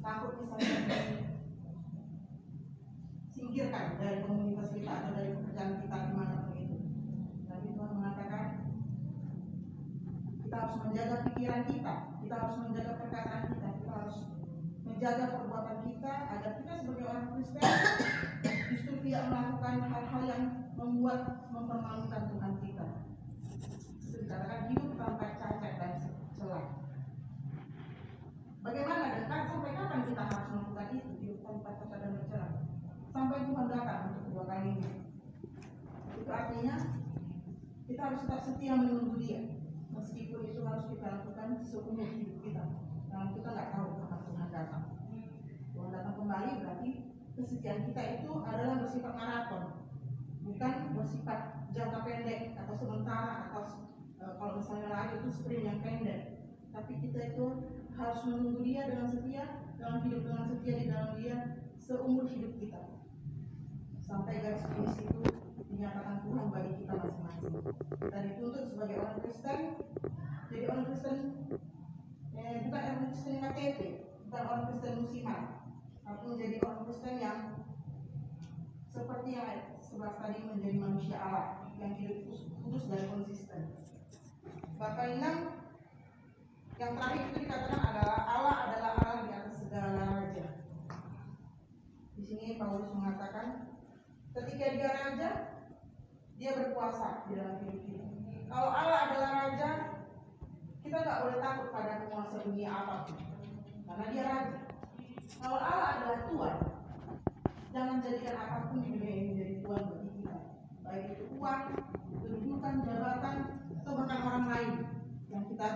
takut misalnya disingkirkan dari komunitas kita atau dari pekerjaan kita dimanapun itu. Tapi Tuhan mengatakan kita harus menjaga pikiran kita harus menjaga perkataan kita harus menjaga perbuatan kita agar kita sebagai orang Kristen justru tidak melakukan hal-hal yang mempermalukan Tuhan kita. Itu dikatakan hidup tanpa cacat dan celah. Bagaimana dan sampai kapan kita harus melakukan itu, hidup tanpa cacat dan celah? Sampai Tuhan datang untuk kedua kalinya. Itu artinya kita harus tetap setia menunggu Dia, meskipun itu harus kita lakukan seumur hidup kita. Karena kita nggak tahu kapan Tuhan datang. Tuhan datang kembali berarti kesetiaan kita itu adalah bersifat maraton, bukan bersifat jangka pendek atau sementara atau kalau misalnya lari itu sprint yang pendek. Tapi kita itu harus menunggu Dia dengan setia, dalam hidup dengan setia di dalam Dia seumur hidup kita, sampai garis finish itu dinyatakan Tuhan bagi kita masing-masing. Dan dituntut sebagai orang Kristen, jadi orang Kristen bukan orang Kristen KTP, bukan orang Kristen musiman, tapi menjadi orang Kristen yang seperti yang ayat 11 tadi, menjadi manusia Allah yang hidup kudus dan konsisten. Bapak Inang, yang terakhir itu dikatakan adalah Allah adalah Allah di atas segala raja. Di sini Paulus mengatakan ketika Dia raja, Dia berkuasa di dalam hidup kita. Kalau Allah adalah raja, kita nggak boleh takut pada penguasa dunia apapun, karena Dia raja. Kalau Allah adalah Tuhan, jangan jadikan apapun di dunia ini menjadi Tuhan bagi kita, baik itu uang, kedudukan, jabatan, atau bahkan orang lain yang kita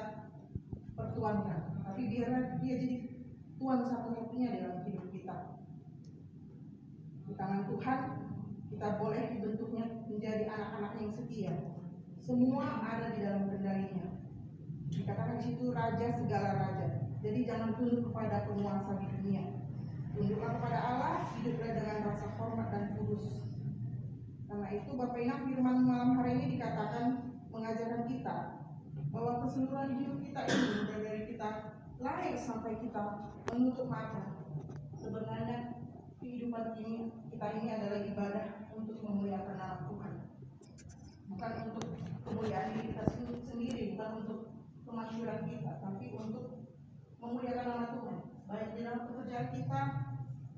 pertuankan. Tapi Dia jadi Tuhan satu-satunya dalam hidup kita. Di tangan Tuhan kita boleh dibentuknya menjadi anak-anak yang setia. Semua ada di dalam kendalinya. Dikatakan di situ raja segala raja. Jadi jangan tunduk kepada penguasa di dunia. Tunduklah kepada Allah, hiduplah dengan rasa hormat dan kudus. Karena itu Bapak Inang, firman malam hari ini dikatakan mengajarkan kita bahwa keseluruhan hidup kita ini, mulai dari kita lahir sampai kita menutup mata, sebenarnya kehidupan kita ini adalah ibadah untuk memuliakan nama Tuhan, bukan untuk kemuliaan diri kita sendiri, bukan untuk kemasyhuran kita, tapi untuk memuliakan nama Tuhan, baik di dalam pekerjaan kita,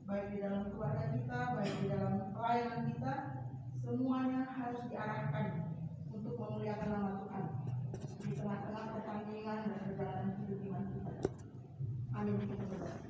baik di dalam keluarga kita, baik di dalam pelayanan kita. Semuanya harus diarahkan untuk memuliakan nama Tuhan di tengah-tengah pertandingan dan perjalanan hidup iman kita. Amin.